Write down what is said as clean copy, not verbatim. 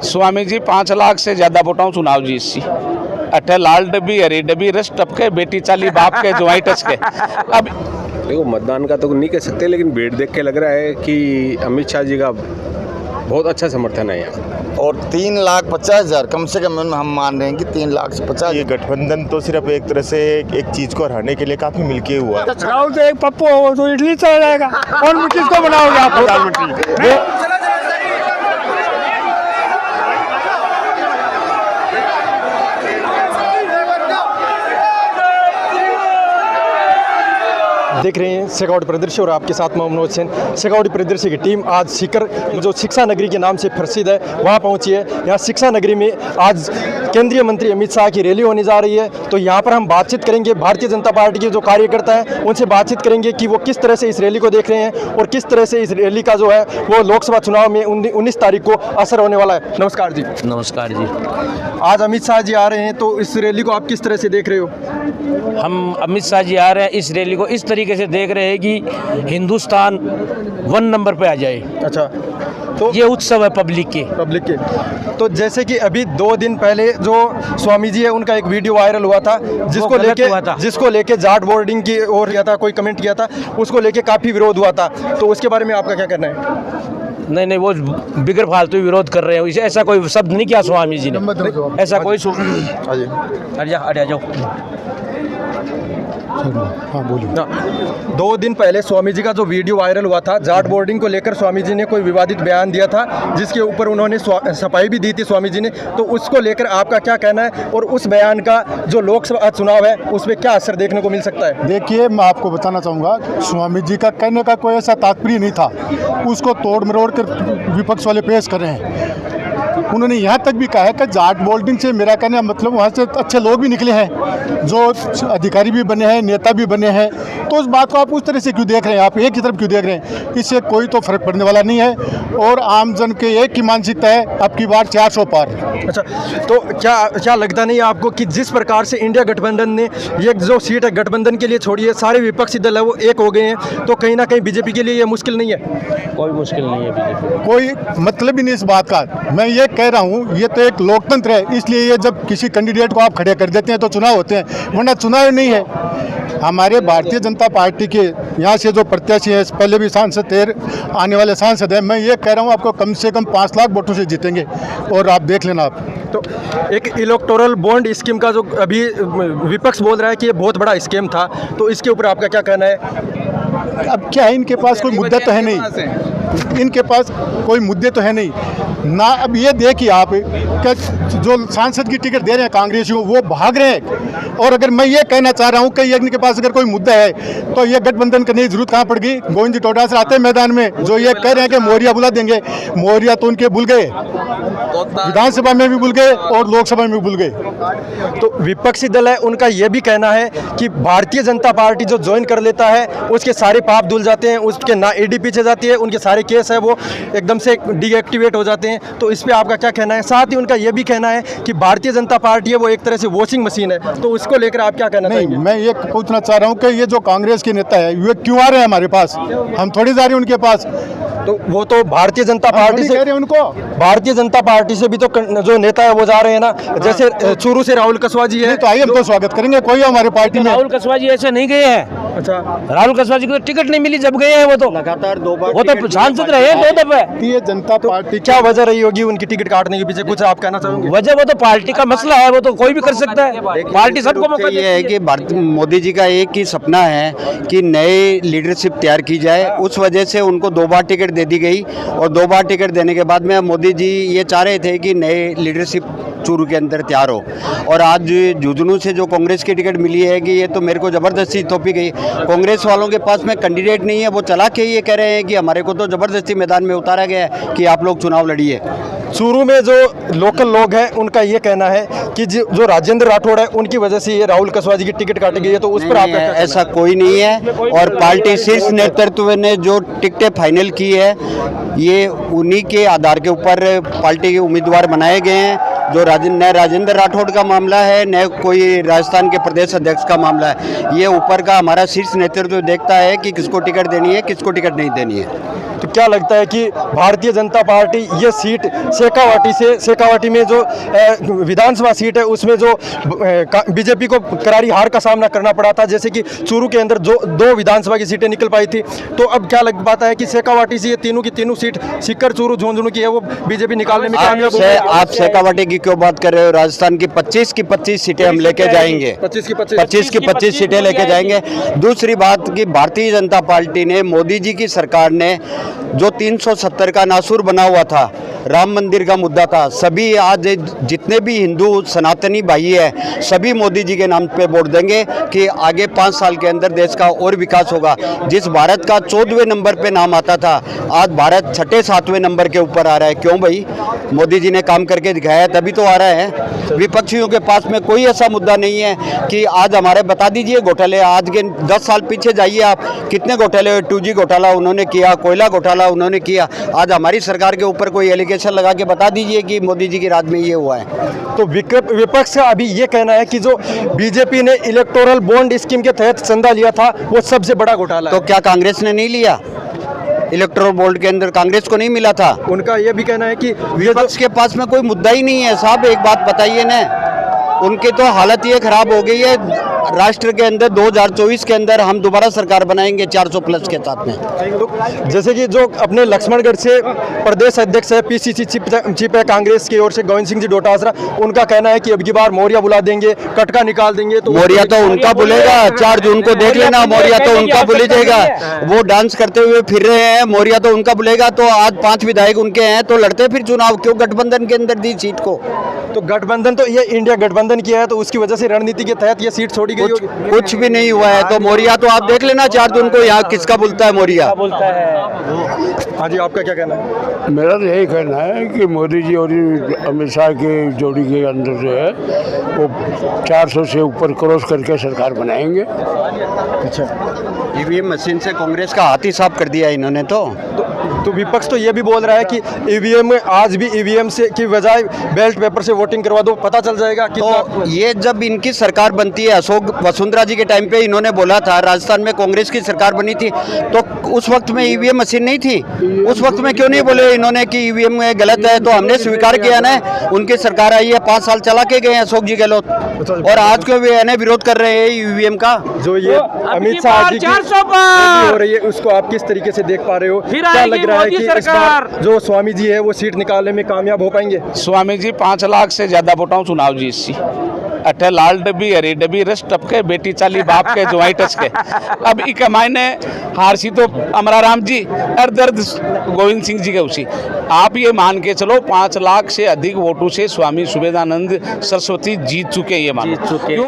स्वामी जी 5 लाख से ज्यादा वोटां चुनाव जीत सी अठे लाल डब्बी हरी डब्बी रस टपके बेटी चाली बाप के जुआई टच के। अब देखो मतदान का तो नहीं कह सकते, लेकिन भीड़ देख के लग रहा है कि अमित शाह जी का बहुत अच्छा समर्थन है यहाँ। और 3,50,000 कम से कम हम मान रहे हैं कि 3,50,000। ये गठबंधन तो सिर्फ एक तरह से एक चीज को हराने के लिए काफी मिलके हुआ है। राहुल तो एक पप्पू हो तो इडली चला जाएगा और किसको बनाओगे आप प्रधानमंत्री? देख रहे हैं शेखावाटी परिदृश्य और आपके साथ मोहम्मद हुसैन। शेखावाटी परिदृश्य की टीम आज सीकर जो शिक्षा नगरी के नाम से प्रसिद्ध है वहाँ पहुँची है। यहाँ शिक्षा नगरी में आज केंद्रीय मंत्री अमित शाह की रैली होने जा रही है, तो यहाँ पर हम बातचीत करेंगे भारतीय जनता पार्टी के जो कार्यकर्ता हैं उनसे बातचीत करेंगे कि वो किस तरह से इस रैली को देख रहे हैं और किस तरह से इस रैली का जो है वो लोकसभा चुनाव में 19 तारीख को असर होने वाला है। नमस्कार जी। नमस्कार जी। आज अमित शाह जी आ रहे हैं, तो इस रैली को आप किस तरह से देख रहे हो? हम अमित शाह जी आ रहे हैं, इस रैली को इस तरीके से देख रहे हैं कि हिंदुस्तान 1 नंबर पे आ जाए। अच्छा, तो ये उत्सव है पब्लिक के। तो जैसे कि अभी 2 दिन पहले जो स्वामी जी है उनका एक वीडियो वायरल हुआ था जिसको लेके जाट बोर्डिंग की ओर किया था, कोई कमेंट किया था, उसको लेके काफ़ी विरोध हुआ था, तो उसके बारे में आपका क्या कहना है? नहीं, वो बिगर फालतू विरोध कर रहे हैं। ऐसा कोई शब्द नहीं किया स्वामी जी ने, ऐसा कोई हट जाओ। हाँ बोलिए। 2 दिन पहले स्वामी जी का जो वीडियो वायरल हुआ था, जाट बोर्डिंग को लेकर स्वामी जी ने कोई विवादित बयान दिया था जिसके ऊपर उन्होंने सफाई भी दी थी स्वामी जी ने, तो उसको लेकर आपका क्या कहना है और उस बयान का जो लोकसभा चुनाव है उसमें क्या असर देखने को मिल सकता है? देखिए, मैं आपको बताना चाहूँगा, स्वामी जी का कहने का कोई ऐसा तात्पर्य नहीं था, उसको तोड़ मरोड़ कर विपक्ष वाले पेश कर रहे हैं। उन्होंने यहाँ तक भी कहा है कि जाट बोर्डिंग से मेरा कहना मतलब वहाँ से अच्छे लोग भी निकले हैं, जो अधिकारी भी बने हैं, नेता भी बने हैं, तो उस बात को आप उस तरह से क्यों देख रहे हैं? आप एक ही तरफ क्यों देख रहे हैं? इससे कोई तो फर्क पड़ने वाला नहीं है और आम जन के एक की मानसिकता है अब की बार 400 पार। अच्छा, तो क्या लगता नहीं है आपको कि जिस प्रकार से इंडिया गठबंधन ने ये जो सीट है गठबंधन के लिए छोड़ी है, सारे विपक्षी दल है वो एक हो गए हैं, तो कहीं ना कहीं बीजेपी के लिए ये मुश्किल नहीं है? कोई मुश्किल नहीं है बीजेपी, कोई मतलब ही नहीं इस बात का। मैं ये कह रहा हूँ, ये तो एक लोकतंत्र है, इसलिए ये जब किसी कैंडिडेट को आप खड़े कर देते हैं तो चुनाव होते हैं, वरना चुनाव नहीं है। हमारे भारतीय जनता पार्टी के यहाँ से जो प्रत्याशी हैं, पहले भी सांसद थे, आने वाले सांसद हैं, मैं ये कह रहा हूँ आपको कम से कम 5 लाख वोटों से जीतेंगे और आप देख लेना। आप तो एक इलेक्टोरल बॉन्ड स्कीम का जो अभी विपक्ष बोल रहा है कि ये बहुत बड़ा स्कीम था, तो इसके ऊपर आपका क्या कहना है? अब क्या है, इनके पास कोई मुद्दा तो है नहीं, इनके पास कोई मुद्दे तो है नहीं ना। अब ये देखिए आप कि जो सांसद की टिकट दे रहे हैं कांग्रेसियों, वो भाग रहे हैं। और अगर मैं ये कहना चाह रहा हूँ कि इनके पास अगर कोई मुद्दा है तो ये गठबंधन करने की जरूरत कहाँ पड़ गई? गोविंद जी टोडा से आते हैं मैदान में, जो ये कह रहे हैं कि मौर्या बुला देंगे, मौर्या तो उनके भूल गए, विधानसभा में भी भूल गए और लोकसभा में भी भूल गए। तो विपक्षी दल है उनका यह भी कहना है कि भारतीय जनता पार्टी जो ज्वाइन कर लेता है उसके सारे पाप धुल जाते हैं, उसके ना ईडी पीछे जाती है, उनके सारे केस है वो एकदम से डीएक्टिवेट हो जाते हैं, तो इस पे आपका क्या कहना है? साथ ही उनका यह भी कहना है कि भारतीय जनता पार्टी है वो एक तरह से वॉशिंग मशीन है, तो उसको लेकर आप क्या कहना चाहेंगे? मैं ये पूछना चाह रहा हूँ कि ये जो कांग्रेस के नेता है वे क्यों आ रहे हैं हमारे पास? हम थोड़ी जा रहे हैं उनके पास, तो वो तो भारतीय जनता पार्टी से उनको भारतीय जनता पार्टी से भी तो जो नेता है वो जा रहे हैं ना, जैसे चूरू से राहुल कसवा जी है, तो आइए हम तो स्वागत करेंगे, कोई हमारे पार्टी में। राहुल कसवा जी ऐसे नहीं गए हैं। अच्छा, राहुल कसवा जी को तो टिकट नहीं मिली जब गए हैं, वो तो लगातार 2 बार वो तो सांसद रहे हैं 2 दफे। भारतीय जनता पार्टी क्या वजह रही होगी उनकी टिकट काटने के पीछे? कुछ आप कहना चाहोगे? वजह वो तो पार्टी का मसला है, वो तो कोई भी कर सकता है, पार्टी सबको मौका ये है कि मोदी जी का एक ही सपना है कि नई लीडरशिप तैयार की जाए, उस वजह से उनको 2 बार टिकट दे दी गई और 2 बार टिकट देने के बाद में मोदी जी ये चाह रहे थे कि नए लीडरशिप चूरू के अंदर तैयार हो। और आज झुंझुनू से जो कांग्रेस की टिकट मिली है कि ये तो मेरे को ज़बरदस्ती थोपी गई, कांग्रेस वालों के पास में कैंडिडेट नहीं है, वो चला के ये कह रहे हैं कि हमारे को तो ज़बरदस्ती मैदान में उतारा गया है कि आप लोग चुनाव लड़िए। चूरू में जो लोकल लोग हैं उनका ये कहना है कि जो राजेंद्र राठौड़ है उन्हीं वजह से ये राहुल कसवा जी की टिकट काटी गई है, तो उस पर आपका क्या ऐसा कोई नहीं है। और पार्टी शीर्ष नेतृत्व ने जो टिकटें फाइनल की है ये उन्हीं के आधार के ऊपर पार्टी के उम्मीदवार बनाए गए हैं। जो न राजेंद्र राठौड़ का मामला है न कोई राजस्थान के प्रदेश अध्यक्ष का मामला है, ये ऊपर का हमारा शीर्ष नेतृत्व देखता है कि किसको टिकट देनी है, किसको टिकट नहीं देनी है। तो क्या लगता है कि भारतीय जनता पार्टी ये सीट शेखावाटी में जो विधानसभा सीट है उसमें जो बीजेपी को करारी हार का सामना करना पड़ा था, जैसे कि चूरू के अंदर जो 2 विधानसभा की सीटें निकल पाई थी, तो अब क्या लग पाता है कि शेखावाटी से ये तीनों की तीनों सीट सीकर, चूरू, झुंझुनू की है वो बीजेपी निकालने में कामयाब हो गई? आप शेखावाटी की क्यों बात कर रहे हो? राजस्थान की 25 की 25 सीटें हम लेके जाएंगे, 25 की 25 सीटें लेके जाएंगे। दूसरी बात कि भारतीय जनता पार्टी ने, मोदी जी की सरकार ने जो 370 का नासूर बना हुआ था, राम मंदिर का मुद्दा था, सभी आज जितने भी हिंदू सनातनी भाई है सभी मोदी जी के नाम पे वोट देंगे कि आगे 5 साल के अंदर देश का और विकास होगा। जिस भारत का 14वें नंबर पे नाम आता था, आज भारत 6-7वें नंबर के ऊपर आ रहा है। क्यों भाई? मोदी जी ने काम करके दिखाया तभी तो आ रहा है। विपक्षियों के पास में कोई ऐसा मुद्दा नहीं है कि आज हमारे बता दीजिए घोटाले, आज के 10 साल पीछे जाइए आप, कितने घोटाले हुए? 2G घोटाला उन्होंने किया, कोयला घोटाला उन्होंने किया। आज हमारी सरकार के ऊपर कोई एलिगेशन लगा के बता दीजिए कि मोदी जी की राज में ये हुआ है। तो विपक्ष का अभी ये कहना है कि जो बीजेपी ने इलेक्टोरल बॉन्ड स्कीम के तहत चंदा लिया था वो सबसे बड़ा घोटाला तो क्या कांग्रेस ने नहीं लिया? इलेक्टोरल बोर्ड के अंदर कांग्रेस को नहीं मिला था? उनका ये भी कहना है कि विपक्ष के पास में कोई मुद्दा ही नहीं है। साहब एक बात बताइए ना, उनकी तो हालत ये खराब हो गई है। राष्ट्र के अंदर 2024 के अंदर हम दोबारा सरकार बनाएंगे 400 प्लस के साथ में। तो जैसे कि जो अपने लक्ष्मणगढ़ से प्रदेश अध्यक्ष है, PCC चीफ है कांग्रेस की ओर से गोविंद सिंह जी डोटासरा, उनका कहना है कि अब की बार मौर्या बुला देंगे, कटका निकाल देंगे। तो मौर्या तो उनका बुलेगा, 4 जून को देख लेना, मौर्या तो उनका बुले जाएगा। वो डांस करते हुए फिर रहे हैं, मौर्या तो उनका बुलेगा। तो आज 5 विधायक उनके हैं तो लड़ते फिर चुनाव, क्यों गठबंधन के अंदर दी सीट को? तो गठबंधन तो ये इंडिया गठबंधन किया है, तो उसकी वजह से रणनीति के तहत ये सीट छोड़ी गई होगी। कुछ भी नहीं हुआ है। तो मौर्या तो आप देख लेना 4 जून को यहाँ किसका बुलता है मौर्या। हाँ जी, आपका क्या कहना है? मेरा तो यही कहना है कि मोदी जी और अमित शाह के जोड़ी के अंदर जो है वो 400 से ऊपर क्रॉस करके सरकार बनाएंगे। अच्छा, ईवीएम मशीन से कांग्रेस का हाथ ही साफ कर दिया इन्होंने। तो विपक्ष तो ये भी बोल रहा है कि ईवीएम में आज भी ईवीएम से की बजाय बैलेट पेपर से वोटिंग करवा दो, पता चल जाएगा कि तो ये जब इनकी सरकार बनती है, अशोक वसुंधरा जी के टाइम पे इन्होंने बोला था, राजस्थान में कांग्रेस की सरकार बनी थी तो उस वक्त में ईवीएम मशीन नहीं थी। उस वक्त में क्यों नहीं बोले इन्होंने कि ईवीएम में गलत है? तो हमने स्वीकार किया ना, उनकी सरकार आई है, 5 साल चला के गए हैं अशोक जी गहलोत, और आज क्यों वे विरोध कर रहे हैं ईवीएम का? जो ये अमित शाह जी की हो रही है उसको आप किस तरीके से देख पा रहे हो? क्या लग रहा है कि इस बार जो स्वामी जी है वो सीट निकालने में कामयाब हो पाएंगे? स्वामी जी 5 लाख से ज्यादा वोटां चुनाव जीत सी। अठे लाल डब्बी हरी डब्बी रस टपके बेटी चाली बाप के जुआई टच के। अब इके मायने हारसी तो अमरा राम जी और दर्द गोविंद सिंह जी के उसी। आप ये मान के चलो 5 लाख से अधिक वोटों से स्वामी सुबेदानंद सरस्वती जीत चुके, ये मानो।